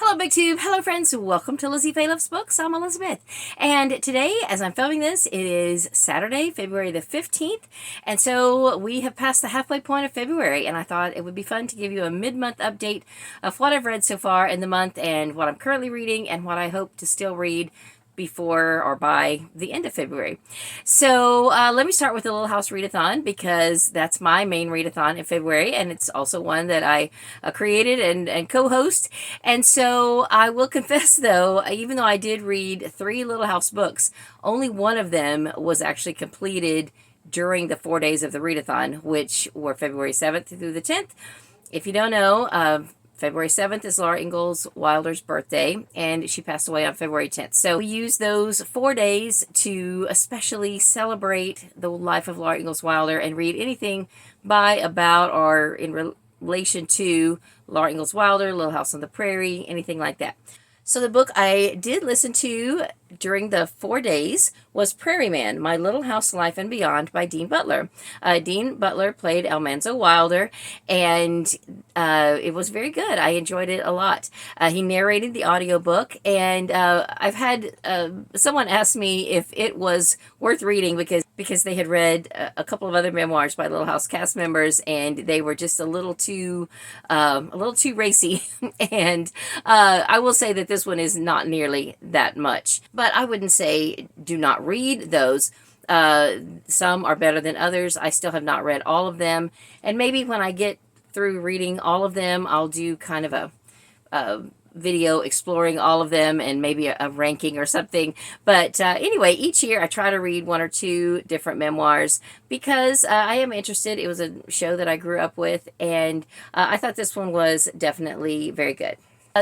Hello BookTube, hello friends, welcome to Lizziefaye Loves Books. I'm Elizabeth, and today as I'm filming this, it is Saturday, February the 15th, and so we have passed the halfway point of February, and I thought it would be fun to give you a mid-month update of what I've read so far in the month and what I'm currently reading and what I hope to still read before or by the end of February. So let me start with the Little House Readathon, because that's my main readathon in February, and it's also one that I created and co-host. And so I will confess, though, even though I did read 3 Little House books, only one of them was actually completed during the 4 days of the readathon, which were February 7th through the 10th. If you don't know, February 7th is Laura Ingalls Wilder's birthday, and she passed away on February 10th. So we use those 4 days to especially celebrate the life of Laura Ingalls Wilder and read anything by, about, or in relation to Laura Ingalls Wilder, Little House on the Prairie, anything like that. So the book I did listen to during the 4 days was Prairie Man, My Little House Life and Beyond by Dean Butler. Dean Butler played Almanzo Wilder, and it was very good. I enjoyed it a lot. He narrated the audiobook, and I've had someone ask me if it was worth reading because they had read a couple of other memoirs by Little House cast members, and they were just a little too racy. And I will say that this one is not nearly that much. But I wouldn't say do not read those. Some are better than others. I still have not read all of them. And maybe when I get through reading all of them, I'll do kind of a video exploring all of them and maybe a ranking or something. But anyway, each year I try to read 1 or 2 different memoirs because I am interested. It was a show that I grew up with, and I thought this one was definitely very good.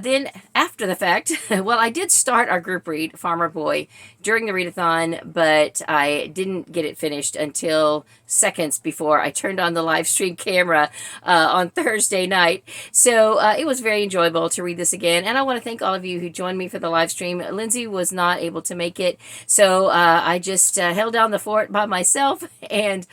Then, after the fact, well, I did start our group read, Farmer Boy, during the readathon, but I didn't get it finished until seconds before I turned on the live stream camera on Thursday night. So it was very enjoyable to read this again, and I want to thank all of you who joined me for the live stream. Lindsay was not able to make it, so I just held down the fort by myself, and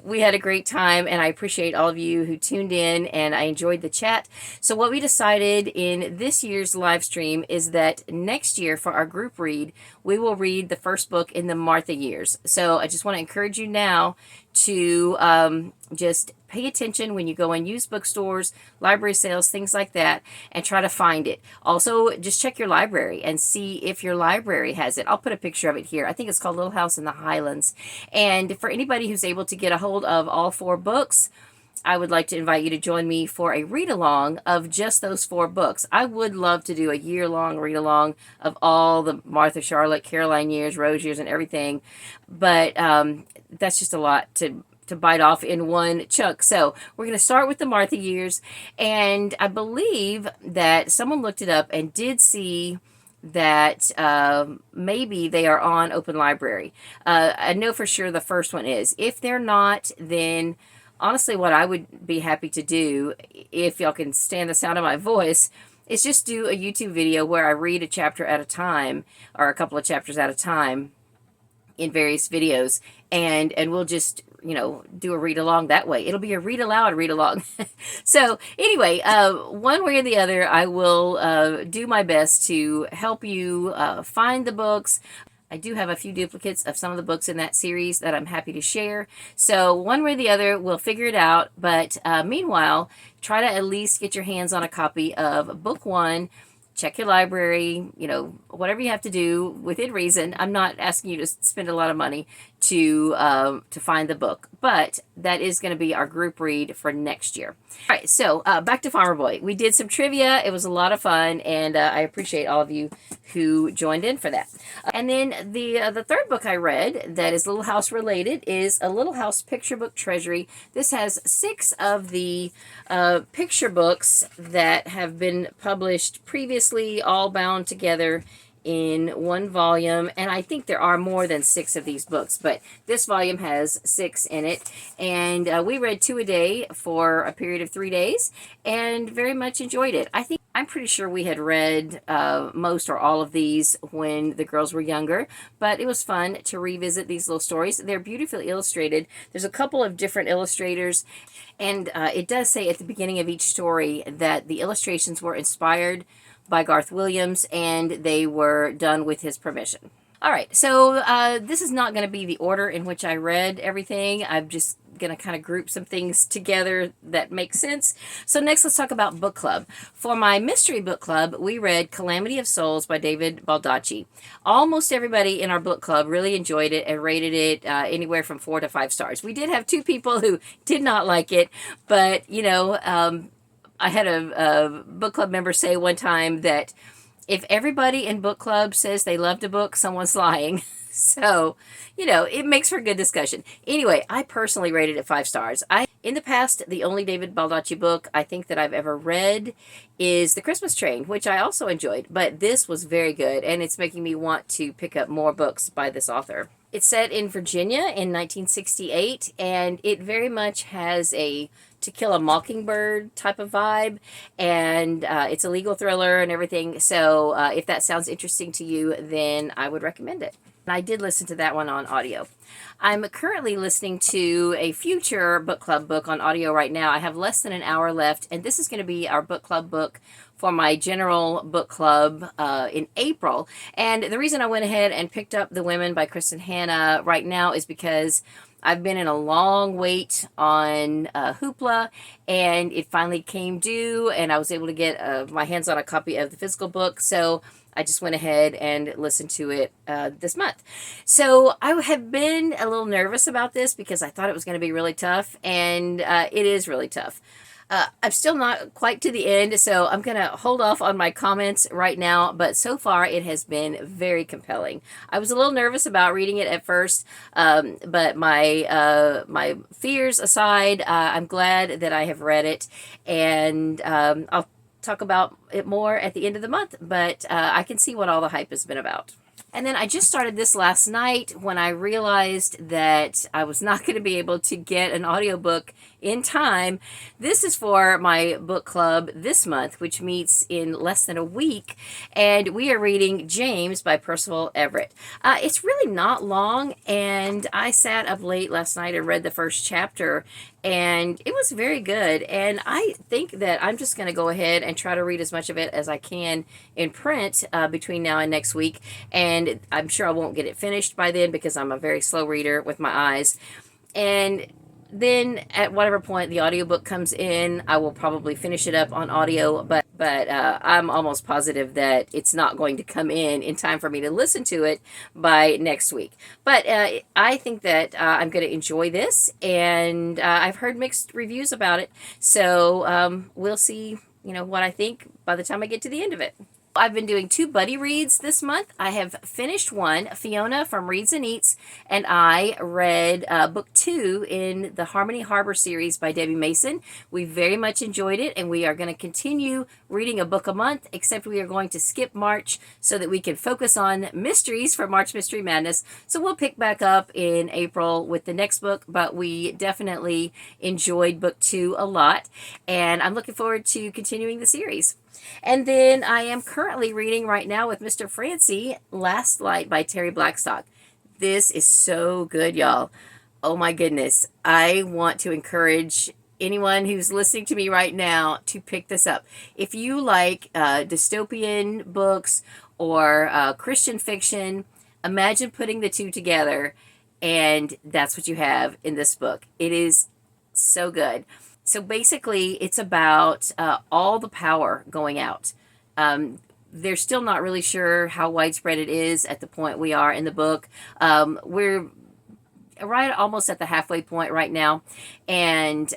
we had a great time, and I appreciate all of you who tuned in, and I enjoyed the chat. So what we decided in this year's live stream is that next year for our group read, we will read the first book in the Martha years. So I just want to encourage you now to just pay attention when you go in used bookstores, library sales, things like that, and try to find it. Also, just check your library and see if your library has it. I'll put a picture of it here. I think it's called Little House in the Highlands. And for anybody who's able to get a hold of all 4 books, I would like to invite you to join me for a read-along of just those 4 books. I would love to do a year-long read-along of all the Martha, Charlotte, Caroline years, Rose years, and everything. But that's just a lot to bite off in one chunk. So we're going to start with the Martha years. And I believe that someone looked it up and did see that maybe they are on Open Library. I know for sure the first one is. If they're not, then honestly, what I would be happy to do, if y'all can stand the sound of my voice, is just do a YouTube video where I read a chapter at a time, or a couple of chapters at a time in various videos, and we'll just, you know, do a read along that way. It'll be a read aloud read along. So anyway, one way or the other, I will do my best to help you find the books. I do have a few duplicates of some of the books in that series that I'm happy to share. So one way or the other, we'll figure it out. But meanwhile, try to at least get your hands on a copy of book 1. Check your library, you know, whatever you have to do within reason. I'm not asking you to spend a lot of money to find the book, but that is going to be our group read for next year. All right, so back to Farmer Boy. We did some trivia. It was a lot of fun, and I appreciate all of you who joined in for that. And then the third book I read that is Little House related is a Little House picture book treasury. This has 6 of the picture books that have been published previously, all bound together in one volume, and I think there are more than 6 of these books, but this volume has 6 in it, and we read 2 a day for a period of 3 days, and very much enjoyed it. I'm pretty sure we had read most or all of these when the girls were younger, but it was fun to revisit these little stories. They're beautifully illustrated. There's a couple of different illustrators, and it does say at the beginning of each story that the illustrations were inspired by Garth Williams, and they were done with his permission. All right, so this is not going to be the order in which I read everything. I'm just going to kind of group some things together that make sense. So next, let's talk about book club. For my mystery book club, we read Calamity of Souls by David Baldacci. Almost everybody in our book club really enjoyed it and rated it anywhere from 4 to 5 stars. We did have 2 people who did not like it, but, you know, I had a book club member say one time that if everybody in book club says they loved a book, someone's lying. So, you know, it makes for good discussion. Anyway, I personally rated it 5 stars. In the past, the only David Baldacci book I think that I've ever read is The Christmas Train, which I also enjoyed. But this was very good, and it's making me want to pick up more books by this author. It's set in Virginia in 1968, and it very much has a To Kill a Mockingbird type of vibe, and it's a legal thriller and everything. So if that sounds interesting to you, then I would recommend it. I did listen to that one on audio. I'm currently listening to a future book club book on audio right now. I have less than an hour left, and this is going to be our book club book for my general book club in April. And the reason I went ahead and picked up The Women by Kristen Hanna right now is because I've been in a long wait on Hoopla, and it finally came due, and I was able to get my hands on a copy of the physical book, so I just went ahead and listened to it this month. So I have been a little nervous about this because I thought it was going to be really tough, and it is really tough. I'm still not quite to the end, so I'm going to hold off on my comments right now, but so far it has been very compelling. I was a little nervous about reading it at first, but my fears aside, I'm glad that I have read it, and I'll talk about it more at the end of the month, but I can see what all the hype has been about. And then I just started this last night when I realized that I was not going to be able to get an audiobook in time. This is for my book club this month, which meets in less than a week, and we are reading James by Percival Everett. It's really not long, and I sat up late last night and read the first chapter, and it was very good. And I think that I'm just going to go ahead and try to read as much of it as I can in print between now and next week, and I'm sure I won't get it finished by then because I'm a very slow reader with my eyes. And then at whatever point the audiobook comes in, I will probably finish it up on audio, but I'm almost positive that it's not going to come in time for me to listen to it by next week. But I think that I'm going to enjoy this, and I've heard mixed reviews about it, so we'll see, you know, what I think by the time I get to the end of it. I've been doing 2 buddy reads this month. I have finished one. Fiona from Reads and Eats and I read book 2 in the Harmony Harbor series by Debbie Mason. We very much enjoyed it, and we are going to continue reading a book a month, except we are going to skip March so that we can focus on mysteries for March Mystery Madness. So we'll pick back up in April with the next book, but we definitely enjoyed book 2 a lot, and I'm looking forward to continuing the series. And then I am currently reading right now with Mr. Francie, Last Light by Terry Blackstock. This is so good, y'all. Oh my goodness. I want to encourage anyone who's listening to me right now to pick this up. If you like dystopian books or Christian fiction, imagine putting the 2 together, and that's what you have in this book. It is so good. So basically, it's about all the power going out. They're still not really sure how widespread it is at the point we are in the book. We're right almost at the halfway point right now, and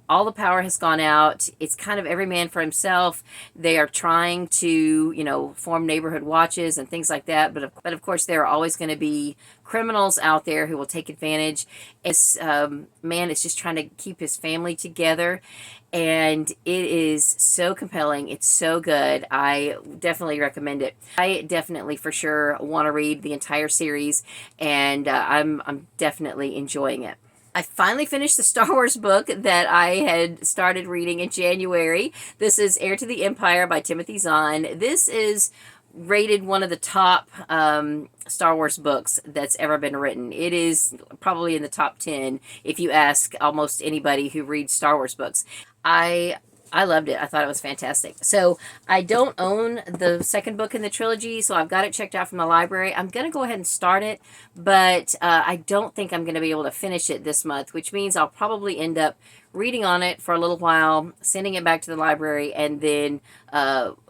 all the power has gone out. It's kind of every man for himself. They are trying to, you know, form neighborhood watches and things like that, but of course there are always going to be criminals out there who will take advantage. This man is just trying to keep his family together, and it is so compelling. It's so good. I definitely recommend it. I definitely for sure want to read the entire series, and I'm definitely enjoying it. I finally finished the Star Wars book that I had started reading in January. This is Heir to the Empire by Timothy Zahn. This is rated one of the top Star Wars books that's ever been written. It is probably in the top 10 if you ask almost anybody who reads Star Wars books. I I loved it. I thought it was fantastic. So I don't own the second book in the trilogy, so I've got it checked out from the library. I'm going to go ahead and start it, but I don't think I'm going to be able to finish it this month, which means I'll probably end up reading on it for a little while, sending it back to the library, and then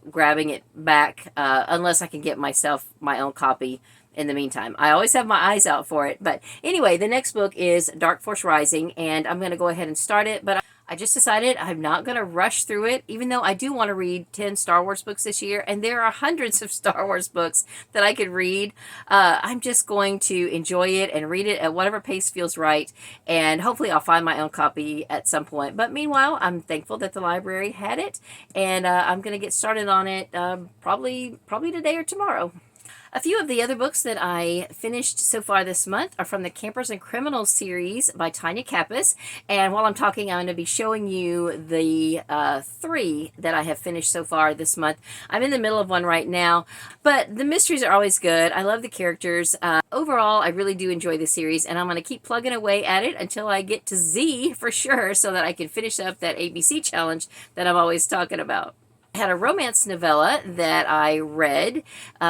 grabbing it back, unless I can get myself my own copy in the meantime. I always have my eyes out for it. But anyway, the next book is Dark Force Rising, and I'm going to go ahead and start it, but I just decided I'm not going to rush through it, even though I do want to read 10 Star Wars books this year, and there are hundreds of Star Wars books that I could read. I'm just going to enjoy it and read it at whatever pace feels right, and hopefully I'll find my own copy at some point. But meanwhile, I'm thankful that the library had it, and I'm going to get started on it probably today or tomorrow. A few of the other books that I finished so far this month are from the Campers and Criminals series by Tanya Kappas. And while I'm talking, I'm going to be showing you the 3 that I have finished so far this month. I'm in the middle of one right now, but the mysteries are always good. I love the characters. Overall, I really do enjoy the series, and I'm going to keep plugging away at it until I get to Z for sure, so that I can finish up that ABC challenge that I'm always talking about. I had a romance novella that I read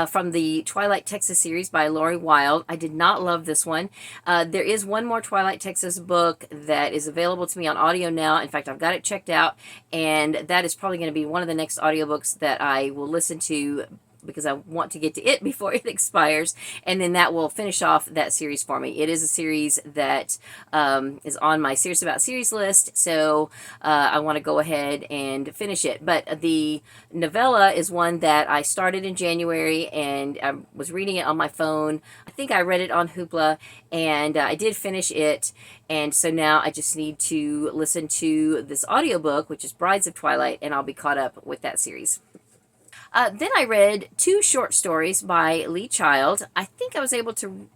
from the Twilight Texas series by Lori Wilde. I did not love this one. There is one more Twilight Texas book that is available to me on audio now. In fact, I've got it checked out, and that is probably going to be one of the next audiobooks that I will listen to, because I want to get to it before it expires, and then that will finish off that series for me. It is a series that is on my Serious About Series list, so I want to go ahead and finish it. But the novella is one that I started in January, and I was reading it on my phone. I think I read it on Hoopla, and I did finish it, and so now I just need to listen to this audiobook, which is Brides of Twilight, and I'll be caught up with that series. Then I read 2 short stories by Lee Child. I think I was able to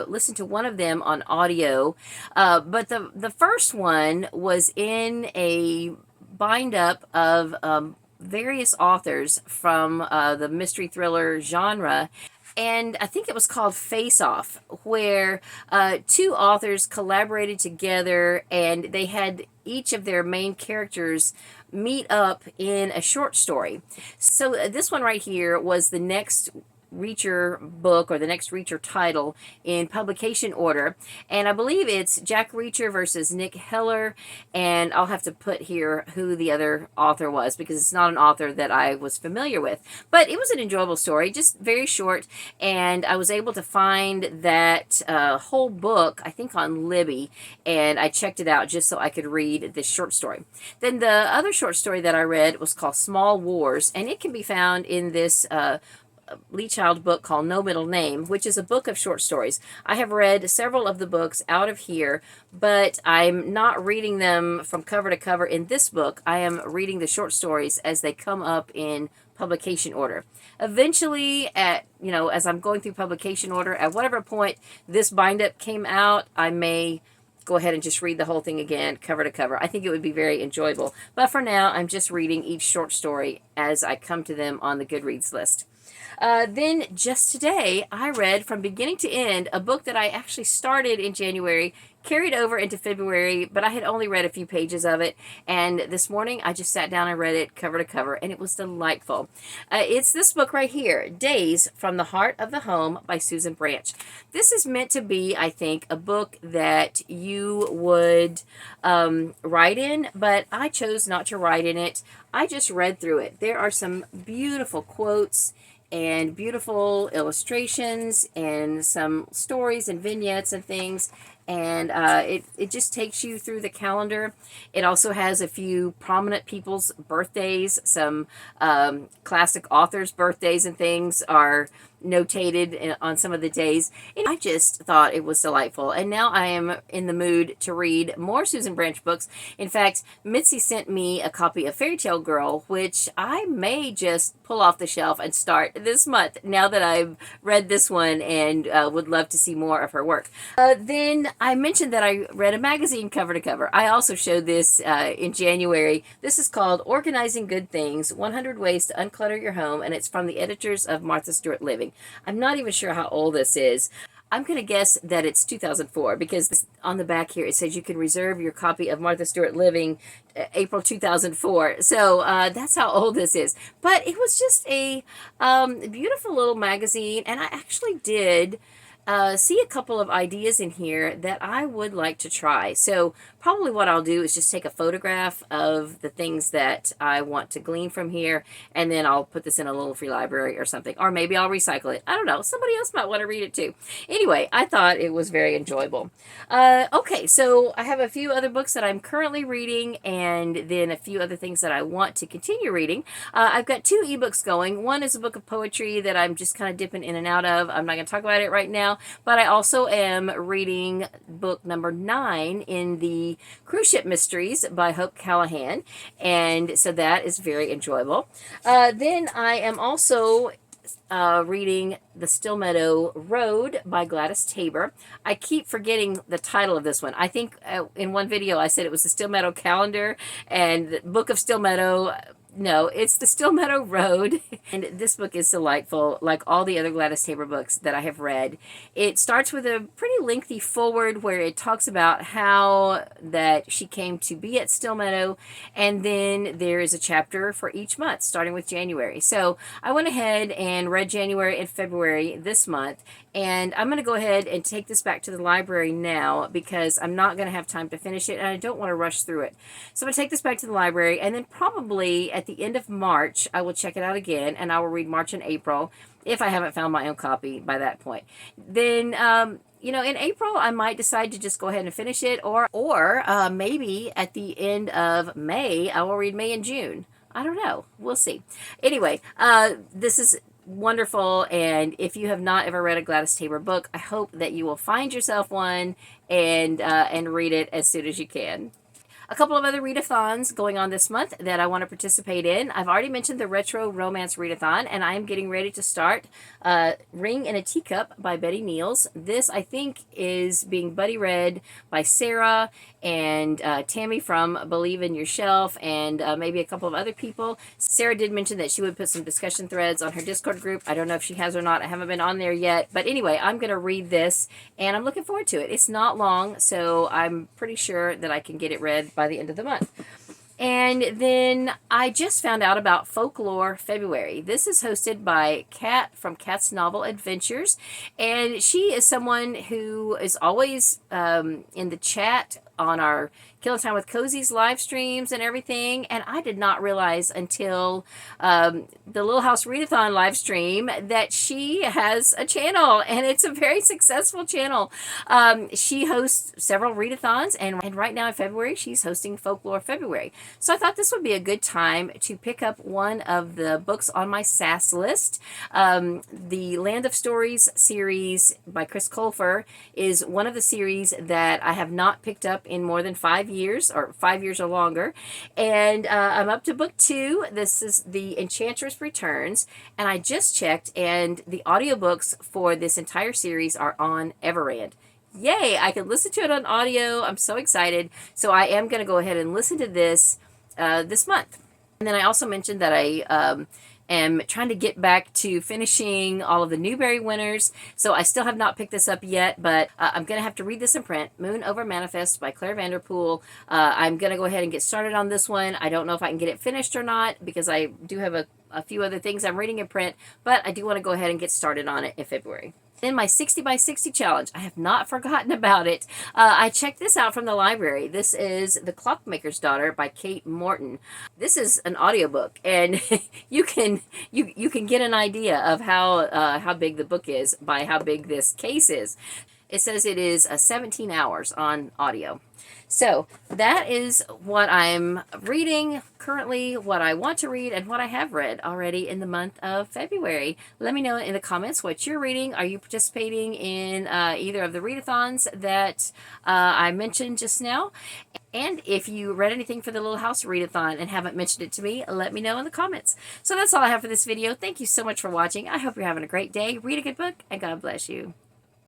listen to one of them on audio, but the first one was in a bind-up of various authors from the mystery thriller genre. And I think it was called Face Off, where 2 authors collaborated together, and they had each of their main characters meet up in a short story. So this one right here was the next Reacher book, or the next Reacher title in publication order, and I believe it's Jack Reacher versus Nick Heller, and I'll have to put here who the other author was, because it's not an author that I was familiar with. But it was an enjoyable story, just very short, and I was able to find that whole book, I think, on Libby, and I checked it out just so I could read this short story. Then the other short story that I read was called Small Wars, and it can be found in this Lee Child book called No Middle Name, which is a book of short stories. I have read several of the books out of here, but I'm not reading them from cover to cover in this book. I am reading the short stories as they come up in publication order. Eventually, as I'm going through publication order, at whatever point this bind-up came out, I may go ahead and just read the whole thing again, cover to cover. I think it would be very enjoyable. But for now, I'm just reading each short story as I come to them on the Goodreads list. Then just today, I read from beginning to end a book that I actually started in January, carried over into February, but I had only read a few pages of it, and this morning I just sat down and read it cover to cover, and it was delightful. It's this book right here, Days from the Heart of the Home by Susan Branch. This is meant to be, I think, a book that you would write in, but I chose not to write in it. I just read through it. There are some beautiful quotes and beautiful illustrations and some stories and vignettes and things, and it just takes you through the calendar. It also has a few prominent people's birthdays. Some classic authors' birthdays and things are notated on some of the days. And I just thought it was delightful, and now I am in the mood to read more Susan Branch books. In fact, Mitzi sent me a copy of Fairy Tale Girl, which I may just pull off the shelf and start this month, now that I've read this one, and would love to see more of her work. Then I mentioned that I read a magazine cover to cover. I also showed this in January. This is called Organizing Good Things, 100 Ways to Unclutter Your Home, and it's from the editors of Martha Stewart Living. I'm not even sure how old this is. I'm going to guess that it's 2004 because on the back here it says you can reserve your copy of Martha Stewart Living April 2004. So that's how old this is. But it was just a beautiful little magazine, and I actually did see a couple of ideas in here that I would like to try. So probably what I'll do is just take a photograph of the things that I want to glean from here, and then I'll put this in a little free library or something. Or maybe I'll recycle it. I don't know. Somebody else might want to read it too. Anyway, I thought it was very enjoyable. Okay, so I have a few other books that I'm currently reading, and then a few other things that I want to continue reading. I've got 2 ebooks going. One is a book of poetry that I'm just kind of dipping in and out of. I'm not going to talk about it right now, but I also am reading book number 9 in the Cruise Ship Mysteries by Hope Callahan, and so that is very enjoyable. Then I am also reading The Still Meadow Road by Gladys Tabor. I keep forgetting the title of this one. I think in one video I said it was the Still Meadow Calendar and the Book of Still Meadow. No, it's The Still Meadow Road. And this book is delightful, like all the other Gladys Tabor books that I have read. It starts with a pretty lengthy foreword where it talks about how that she came to be at Still Meadow, and then there is a chapter for each month, starting with January. So I went ahead and read January and February this month, and I'm going to go ahead and take this back to the library now because I'm not going to have time to finish it, and I don't want to rush through it. So I'm going to take this back to the library, and then probably at the end of March, I will check it out again, and I will read March and April if I haven't found my own copy by that point. Then, you know, in April, I might decide to just go ahead and finish it, or maybe at the end of May, I will read May and June. I don't know. We'll see. Anyway, this is wonderful, and if you have not ever read a Gladys Tabor book, I hope that you will find yourself one and read it as soon as you can. A couple of other readathons going on this month that I want to participate in. I've already mentioned the Retro Romance Readathon, and I am getting ready to start Ring in a Teacup by Betty Niels. This, I think, is being buddy read by Sarah and Tammy from Believe in Your Shelf, and maybe a couple of other people. Sarah did mention that she would put some discussion threads on her Discord group. I don't know if she has or not. I haven't been on there yet. But anyway, I'm going to read this, and I'm looking forward to it. It's not long, so I'm pretty sure that I can get it read by the end of the month. And then I just found out about Folklore February. This is hosted by Kat from Kat's Novel Adventures, and she is someone who is always in the chat on our Killing Time with Cozy's live streams and everything, and I did not realize until the Little House Readathon live stream that she has a channel, and it's a very successful channel. She hosts several readathons, and right now in February, she's hosting Folklore February. So I thought this would be a good time to pick up one of the books on my SAS list. The Land of Stories series by Chris Colfer is one of the series that I have not picked up in more than 5 years, or 5 years or longer, and I'm up to book 2. This is The Enchantress Returns, and I just checked, and the audiobooks for this entire series are on Everand. Yay, I can listen to it on audio. I'm so excited. So I am going to go ahead and listen to this this month. And then I also mentioned that I am trying to get back to finishing all of the Newbery winners. So I still have not picked this up yet, but I'm going to have to read this in print. Moon Over Manifest by Claire Vanderpool. I'm going to go ahead and get started on this one. I don't know if I can get it finished or not because I do have a few other things I'm reading in print, but I do want to go ahead and get started on it in February. Then my 60 by 60 challenge. I have not forgotten about it. I checked this out from the library. This is The Clockmaker's Daughter by Kate Morton. This is an audiobook, and you can get an idea of how big the book is by how big this case is. It says it is 17 hours on audio. So that is what I'm reading currently, what I want to read, and what I have read already in the month of February. Let me know in the comments what you're reading. Are you participating in either of the readathons that I mentioned just now? And if you read anything for the Little House Readathon and haven't mentioned it to me, let me know in the comments. So that's all I have for this video. Thank you so much for watching. I hope you're having a great day. Read a good book, and God bless you.